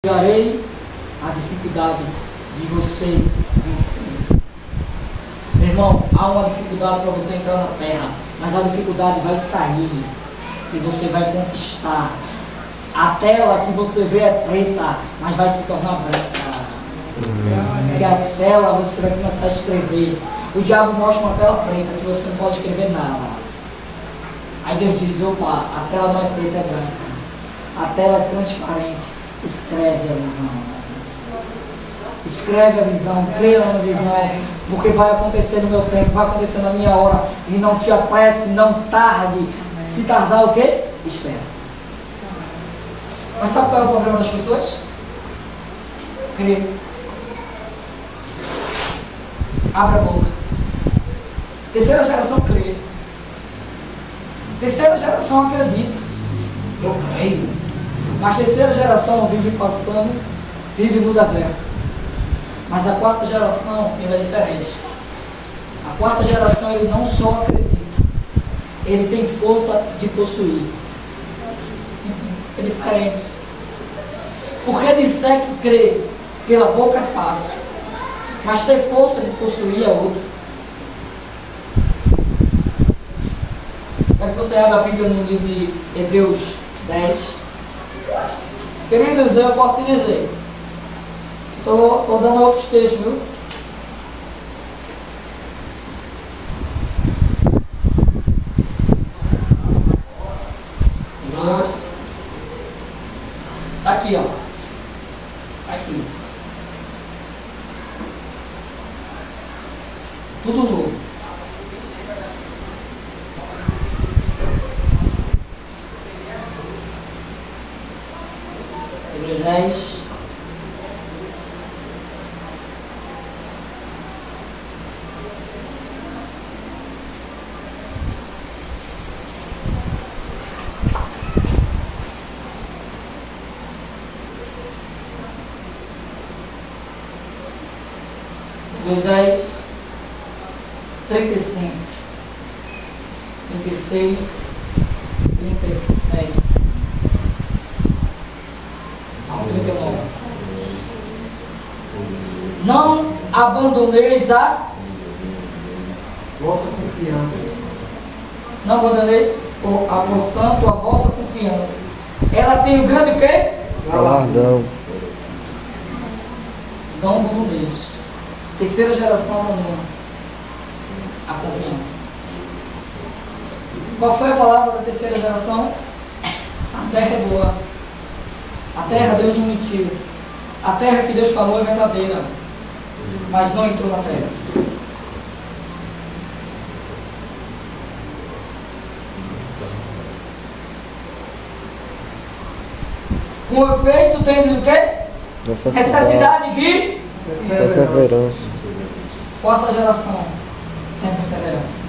Tirarei a dificuldade de você vencer. Meu irmão, há uma dificuldade para você entrar na terra, mas a dificuldade vai sair e você vai conquistar. A tela que você vê é preta, mas vai se tornar branca. Porque a tela você vai começar a escrever. O diabo mostra uma tela preta que você não pode escrever nada. Aí Deus diz: opa, a tela não é preta, é branca. A tela é transparente. Escreve a visão. Escreve a visão, creia na visão, porque vai acontecer no meu tempo, vai acontecer na minha hora. E não te apresse, não tarde. Se tardar o quê? Espera. Mas sabe qual é o problema das pessoas? Crê. Abre a boca. Terceira geração crê. Terceira geração acredita. Eu creio. Mas a terceira geração vive passando, vive no deserto. Mas a quarta geração, ela é diferente. A quarta geração, ele não só acredita, ele tem força de possuir. É diferente. Porque disser que crê pela boca é fácil, mas ter força de possuir é outra. Quero que você abra a Bíblia no livro de Hebreus 10. Queridos, eu posso te dizer, estou dando outros textos, viu? Está aqui, ó. Tá aqui. Tudo novo. Hebreus 10. Hebreus 10, 35, 36, 37. 39. Não abandoneis a vossa confiança. Não abandonei, portanto, a vossa confiança. Ela tem o grande o quê? Galardão. Não abandoneis. Terceira geração abandona a confiança. Qual foi a palavra da terceira geração? A terra é boa. A terra Deus não mentiu. A terra que Deus falou é verdadeira, mas não entrou na terra. Com efeito, tendes o quê? Necessidade de perseverança. Quarta geração tem perseverança.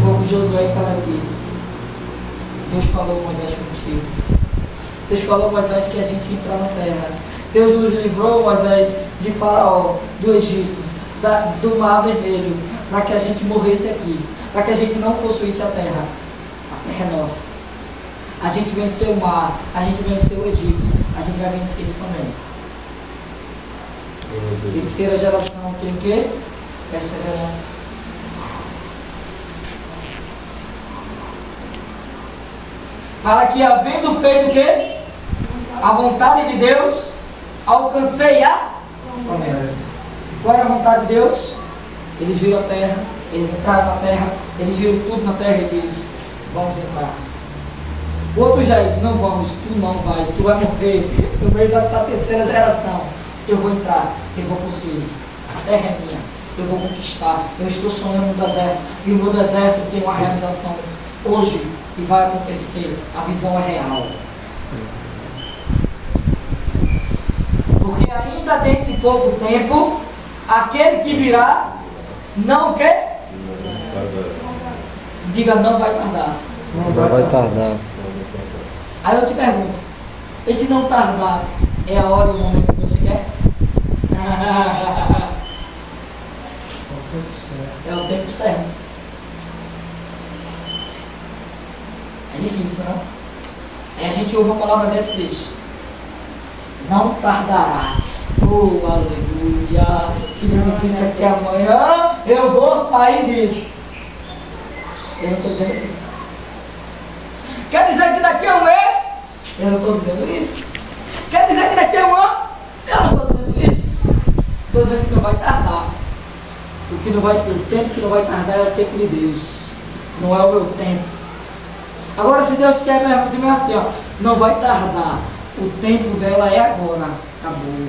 Foi o que Josué e Caleb disse. Deus falou, Moisés, contigo. Deus falou, Moisés, que a gente ia entrar na terra. Deus nos livrou, Moisés, de Faraó, do Egito, do Mar Vermelho, para que a gente morresse aqui, para que a gente não possuísse a terra. A terra é nossa. A gente venceu o mar, a gente venceu o Egito, a gente vai vencer isso também. Terceira geração tem o quê? Perseverança. Para que, havendo feito o quê? A vontade de Deus, alcancei a promessa. Qual era a vontade de Deus? Eles viram a terra, eles entraram na terra, eles viram tudo na terra e dizem: vamos entrar. O outro já diz: não vamos, tu não vai, tu vai morrer no meio da terceira geração. Eu vou entrar, eu vou possuir. A terra é minha, eu vou conquistar. Eu estou sonhando no deserto, e o meu deserto tem uma realização hoje. E vai acontecer, a visão é real. Porque ainda dentro de pouco tempo, aquele que virá, não quer? Diga: não vai tardar. Não vai tardar. Aí eu te pergunto: esse não tardar é a hora e o momento que você quer? É o tempo certo. É difícil, não? Aí a gente ouve uma palavra dessa e diz: não tardará. Oh, aleluia! Significa que amanhã eu vou sair disso. Eu não estou dizendo isso. Quer dizer que daqui a um mês? Eu não estou dizendo isso. Quer dizer que daqui a um ano? Eu não estou dizendo isso. Estou dizendo que não vai tardar. O tempo que não vai tardar é o tempo de Deus. Não é o meu tempo. Agora, se Deus quer mesmo assim, ó, não vai tardar. O tempo dela é agora. Acabou.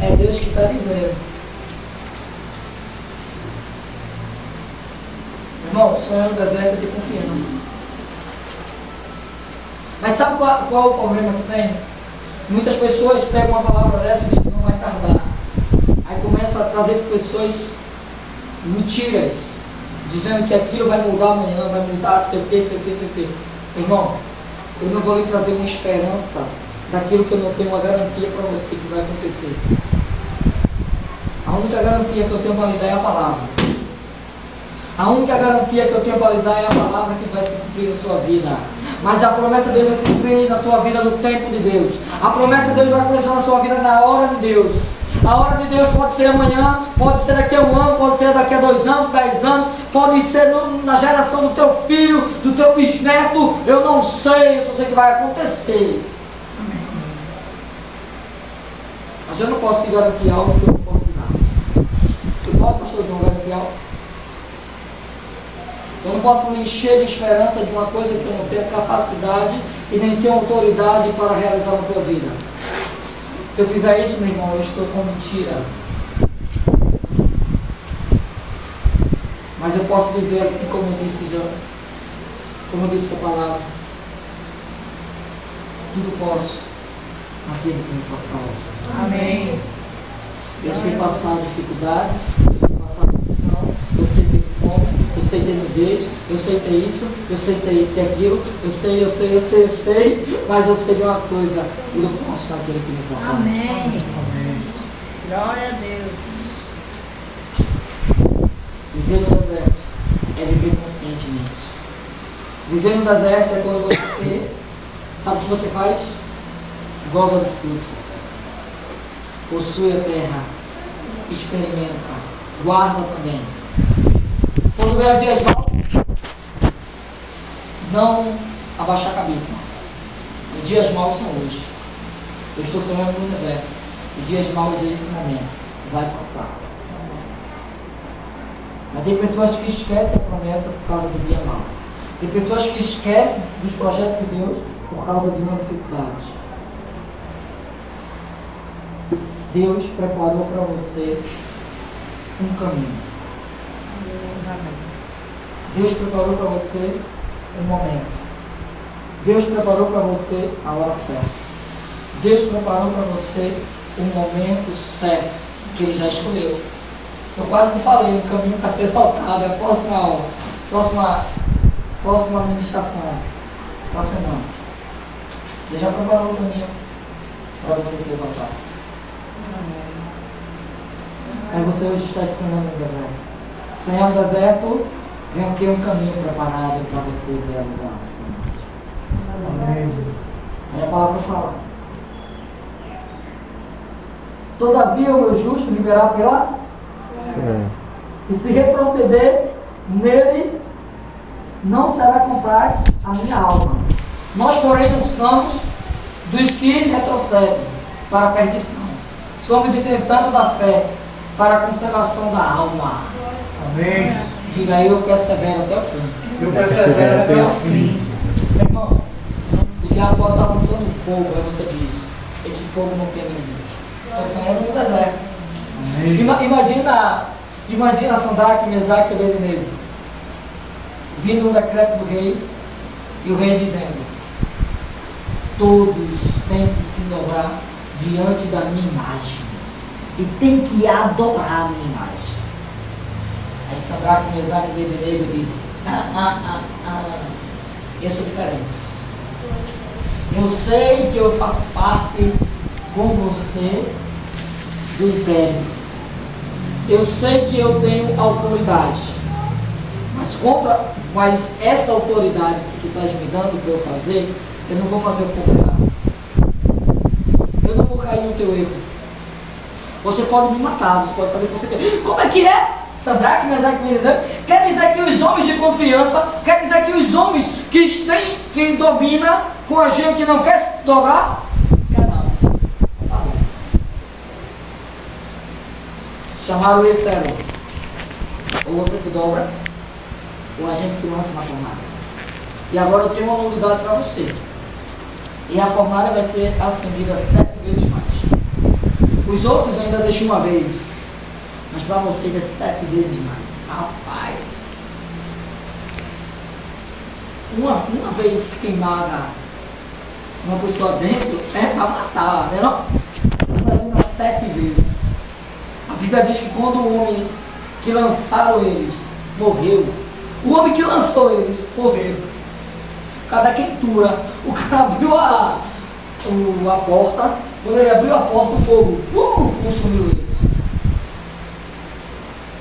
É Deus que está dizendo. Irmão, sonhar no deserto é ter confiança. Mas sabe qual é o problema que tem? Muitas pessoas pegam uma palavra dessa e dizem: não vai tardar. Aí começa a trazer pessoas mentiras, dizendo que aquilo vai mudar amanhã, vai mudar sei o que. Irmão, eu não vou lhe trazer uma esperança daquilo que eu não tenho uma garantia para você que vai acontecer. A única garantia que eu tenho para lhe dar é a palavra. A única garantia que eu tenho para lhe dar é a palavra que vai se cumprir na sua vida. Mas a promessa de Deus vai se cumprir na sua vida no tempo de Deus. A promessa de Deus vai acontecer na sua vida na hora de Deus. A hora de Deus pode ser amanhã, pode ser daqui a um ano, pode ser daqui a 2 anos, 10 anos, pode ser na geração do teu filho, do teu bisneto. Eu não sei, eu só sei que vai acontecer. Mas eu não posso te garantir algo que eu não posso dar. Tu pode, pastor, não garantir algo? Eu não posso me encher de esperança de uma coisa que eu não tenho capacidade e nem tenho autoridade para realizar na tua vida. Se eu fizer isso, meu irmão, eu estou com mentira. Mas eu posso dizer assim como eu disse a palavra: tudo posso naquele que me fortalece. Amém. Eu sei passar dificuldades, eu sei passar aflição, eu sei ter fome, eu sei ter nudez, eu sei ter isso, eu sei ter aquilo, eu sei, mas eu sei de uma coisa: eu posso naquele que me fortalece. Amém. Amém. Glória a Deus. Viver no deserto é viver conscientemente. Viver no deserto é quando você sabe o que você faz? Goza do fruto. Possui a terra, experimenta, guarda também. Quando vier os dias maus, não abaixar a cabeça. Os dias maus são hoje. Eu estou sonhando no deserto. Os dias maus é esse momento. Vai passar. Mas tem pessoas que esquecem a promessa por causa do dia mau. Tem pessoas que esquecem dos projetos de Deus por causa de uma dificuldade. Deus preparou para você um caminho. Deus preparou para você um momento. Deus preparou para você a hora certa. Deus preparou para você o momento certo que Ele já escolheu. Eu quase que falei, um caminho para ser exaltado. É a próxima aula, próxima administração da semana. Ele já preparou o caminho para você ser exaltado. Aí você hoje está sonhando no deserto. Sonhar no deserto vem o que? Um caminho preparado para você realizar. Amém. Aí a palavra fala: todavia o meu justo viverá pela fé. E se retroceder nele, não será contrário a minha alma. Nós, porém, não somos dos que retrocedem para a perdição. Somos, entretanto, da fé para a conservação da alma. Amém. Diga: eu persevero até o fim. Eu persevero até o fim. Meu irmão, o diabo pode estar lançando fogo, aí você diz: esse fogo não tem limite. Estou sonhando no deserto. Imagina Sadraque, Mesaque e Abednego vindo um decreto do rei, e o rei dizendo: todos têm que se dobrar diante da minha imagem e tem que adorar a minha imagem. Aí Sadraque, Mesaque e Abednego disse: eu sou diferente. Eu sei que eu faço parte com você do império. Eu sei que eu tenho autoridade, mas contra Mas essa autoridade que tu estás me dando para eu fazer, eu não vou fazer o povo errado. Eu não vou cair no teu erro. Você pode me matar, você pode fazer o que você quer. Como é que é? Sadraque, Mesaque e Abednego? Quer dizer que os homens de confiança, quer dizer que os homens que têm, quem domina com a gente não quer se dobrar? Quer não. Tá bom. Chamaram ele e disseram: ou você se dobra, ou a gente te lança na fornalha. E agora eu tenho uma novidade para você. E a fornalha vai ser acendida 7 vezes mais. Os outros ainda deixam uma vez, mas para vocês é 7 vezes mais. Rapaz, uma vez queimada uma pessoa dentro é para matar, né não? Imagina 7 vezes. A Bíblia diz que quando o homem que lançaram eles morreu, o homem que lançou eles morreu. Cada quentura, o cara abriu a porta, quando ele abriu a porta, o fogo consumiu eles.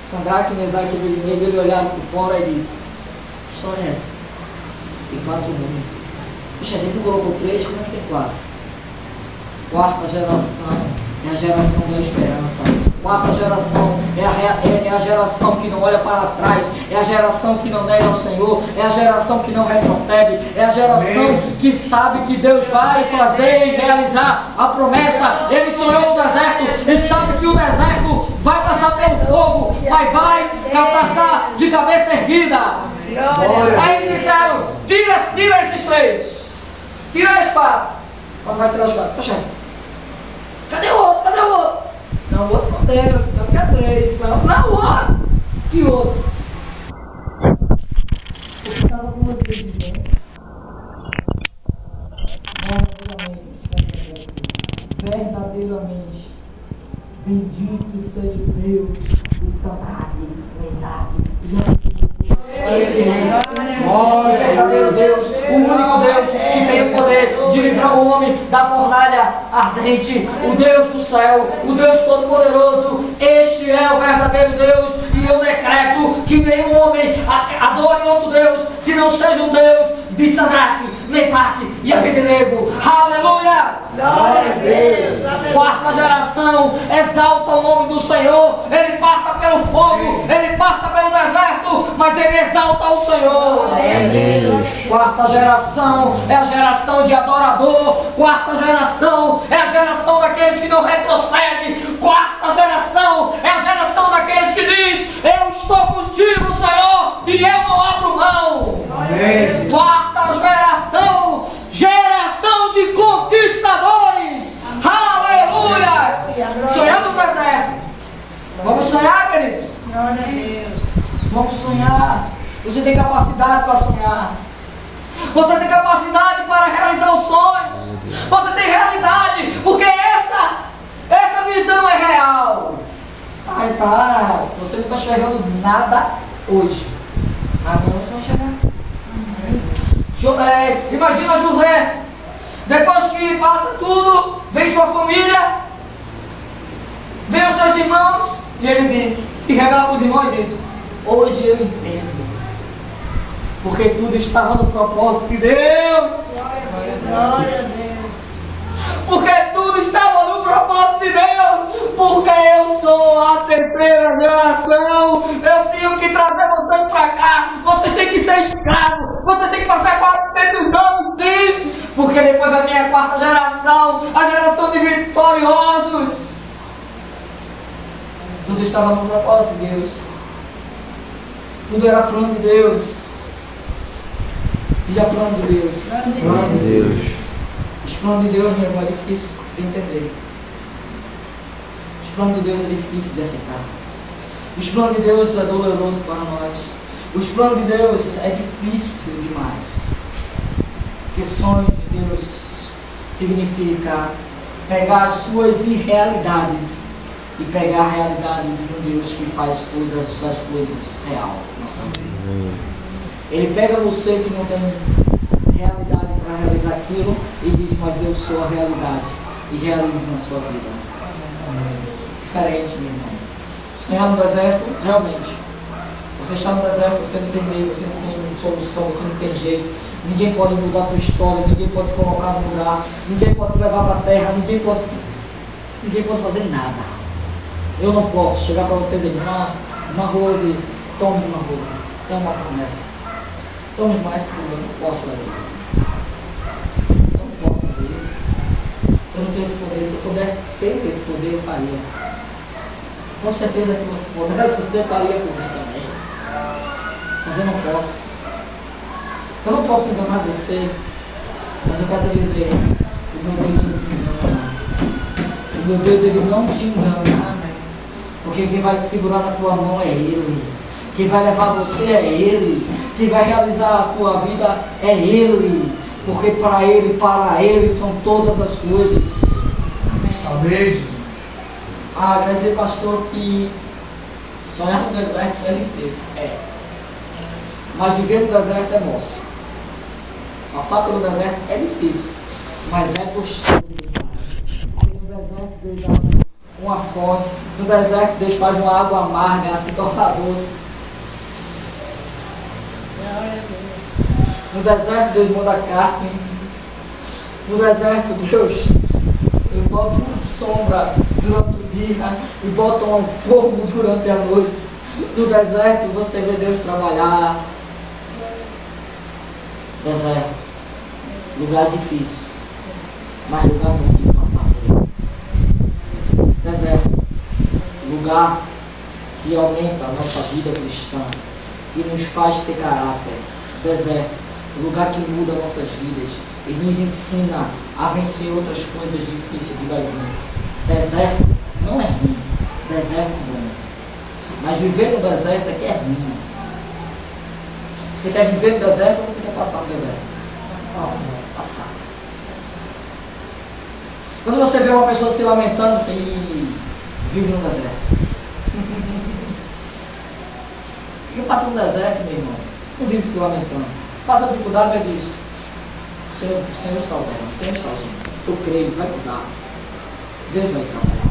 Sadraque, Mesaque e Abednego, ele olharam por fora e disse: que história é essa? Tem 4 homens. Puxa, dentro colocou 3, como é que tem 4? Quarta geração é a geração da esperança. Quarta geração é a geração que não olha para trás, é a geração que não nega ao Senhor, é a geração que não retrocede, é a geração que sabe que Deus vai fazer e realizar a promessa. Ele sonhou no deserto e sabe que o deserto vai passar pelo fogo, mas vai passar de cabeça erguida. Aí eles disseram: tira esses 3, tira a espada. Quando vai tirar a espada? Poxa, cadê o outro? Cadê o outro? Não, o outro não tem, meu filho, só que é 3. Não, o outro. Que outro? Eu estava com vocês, gente. Verdadeiramente, bendito seja o Deus de Sadraque, Mesaque e Abednego. O verdadeiro Deus, o único Deus que tem o poder de livrar o homem da fornalha ardente, o Deus do céu, o Deus Todo-Poderoso. Este é o verdadeiro Deus, e eu decreto que nenhum homem adore outro Deus que não seja o Deus de Sadraque, Mesaque e Abednego. Aleluia! Glória a Deus! Quarta geração exalta o nome do Senhor. Ele passa pelo fogo, ele passa pelo deserto, mas ele exalta o Senhor. Quarta geração é a geração de adorador. Quarta geração é a geração daqueles que não retrocedem. Quarta geração é a geração daqueles que diz: eu estou contigo, Senhor, e eu não abro mão. Amém. Quarta geração de conquistadores. Aleluia! Sonhando no deserto. Vamos sonhar, queridos? Glória a Deus! Vamos sonhar. Você tem capacidade para sonhar. Você tem capacidade para realizar os sonhos. Você tem realidade, porque essa visão é real. Ai, tá. Você não está enxergando nada hoje. Amanhã você vai enxergar. Imagina José. Depois que passa tudo, vem sua família, vem os seus irmãos, e ele diz, se revela para os irmãos e diz: hoje eu entendo, porque tudo estava no propósito de Deus. Glória a Deus! Porque tudo estava no propósito de Deus. Porque eu sou a terceira geração. Eu tenho que trazer vocês para cá. Vocês têm que ser escravos. Vocês têm que passar 400 anos, sim. Porque depois vai vir a quarta geração, a geração de vitoriosos. Tudo estava no propósito de Deus. Tudo era plano de Deus. Diga plano de Deus. Plano de Deus. Os planos de Deus, meu irmão, é difícil de entender. Os planos de Deus é difícil de aceitar. Os planos de Deus é doloroso para nós. Os planos de Deus é difícil demais. Porque sonho de Deus significa pegar as suas irrealidades e pegar a realidade de um Deus que faz as coisas real. Ele pega você que não tem realidade para realizar aquilo e diz: mas eu sou a realidade, e realizo na sua vida. Diferente, meu irmão. Sonhar no deserto, realmente, Você está no deserto, você não tem meio, você não tem solução, você não tem jeito. Ninguém pode mudar a tua história, ninguém pode colocar no lugar, ninguém pode te levar para a terra, ninguém pode fazer nada. Eu não posso chegar para vocês e dizer, irmã Rose, tome uma Rose, tome uma promessa. Tome mais sim, eu não posso fazer isso. Eu não posso fazer isso. Eu não tenho esse poder. Se eu pudesse ter esse poder, eu faria. Com certeza que você poderia, você faria por mim também. Mas eu não posso. Eu não posso enganar você. Mas eu quero te dizer, o meu Deus não te engana. O meu Deus, Ele não te engana. Porque quem vai segurar na tua mão é Ele. Quem vai levar você é Ele. Quem vai realizar a tua vida é Ele. Porque para Ele são todas as coisas. Amém. Quer dizer, pastor, que sonhar no deserto é difícil. É. Mas viver no deserto é morte. Passar pelo deserto é difícil. Mas é gostoso. Porque no deserto Deus dá uma fonte. No deserto Deus faz uma água amarga, ela se torna doce. Glória a Deus. No deserto Deus muda a carne. No deserto Deus bota uma sombra durante o dia e bota um fogo durante a noite. No deserto você vê Deus trabalhar. Deserto, lugar difícil, mas lugar bom de passar por ele. Deserto, lugar que aumenta a nossa vida cristã, que nos faz ter caráter. Deserto, lugar que muda nossas vidas e nos ensina a vencer outras coisas difíceis que vai vir. Deserto não é ruim, deserto é bom. Mas viver no deserto é que é ruim. Você quer viver no deserto ou você quer passar no deserto? Passar. Quando você vê uma pessoa se lamentando, você vive no deserto. Quem passa no deserto, meu irmão, não vive se lamentando. Passa dificuldade, mas diz: o Senhor está operando, o Senhor está agindo. Eu creio, vai mudar. Deus vai trabalhar.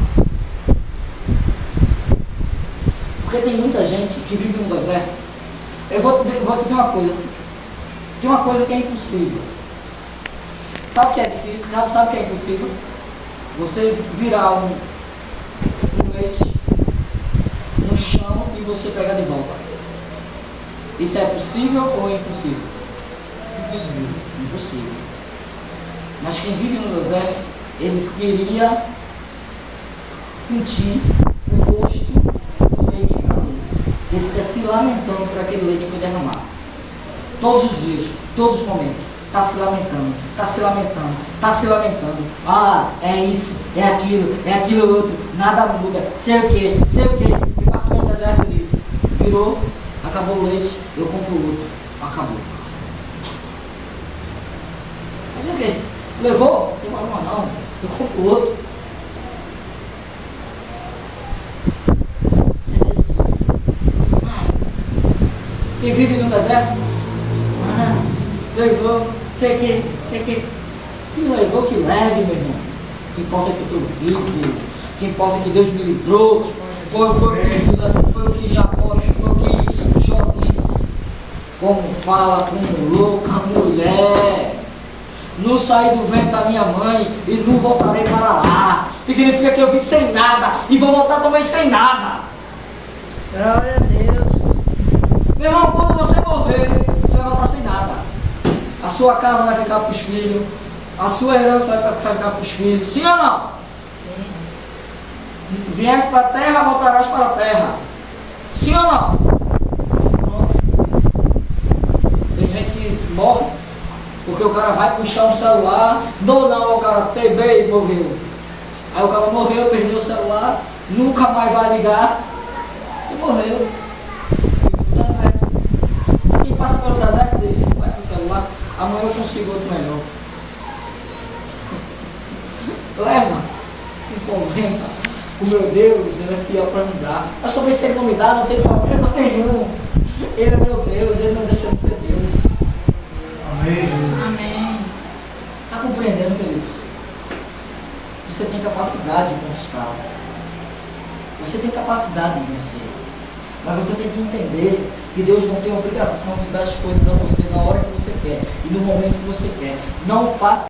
Porque tem muita gente que vive no deserto. Eu vou dizer uma coisa. Tem uma coisa que é impossível. Sabe o que é difícil? Sabe o que é impossível? Você virar um leite no chão e você pegar de volta. Isso é possível ou é impossível? Impossível. Mas quem vive no deserto, eles queriam sentir o gosto do leite que está ali. Ele fica se lamentando por aquele leite que foi derramado. Todos os dias, todos os momentos. Está se lamentando, está se lamentando, está se lamentando. É isso, é aquilo outro, nada muda, sei o que. E passa pelo deserto e diz: virou, acabou o leite, eu compro outro, acabou. Mas o que? Levou? Não tem problema não, eu compro outro. É isso. Quem vive no deserto? Levou, sei que levou, que leve, meu irmão. O que importa é que eu estou vivo, o que importa é que Deus me livrou. Foi o que Jacó, foi o que Jó disse. Como fala como louca mulher. Não saí do ventre da minha mãe e não voltarei para lá. Significa que eu vim sem nada e vou voltar também sem nada. Glória a Deus. Meu irmão, quando você morrer, você vai voltar sem nada. A sua casa vai ficar para os filhos, a sua herança vai ficar para os filhos, sim ou não? Sim. Viesse da terra, voltarás para a terra, sim ou não? Não. Tem gente que morre porque o cara vai puxar um celular, não, o cara TB e morreu. Aí o cara morreu, perdeu o celular, nunca mais vai ligar e morreu. Fica no deserto. Quem passa pelo deserto diz: vai pro celular, amanhã eu consigo outro melhor. Leva, não comenta. O meu Deus, Ele é fiel para me dar. Mas também se Ele não me dá, não tem problema nenhum. Ele é meu Deus, Ele não deixa de ser Deus. Amém. Amém. Está compreendendo, queridos? Você tem capacidade de conquistar. Você tem capacidade de vencer. Mas você tem que entender que Deus não tem obrigação de dar as coisas a você na hora que você quer e no momento que você quer. Não faça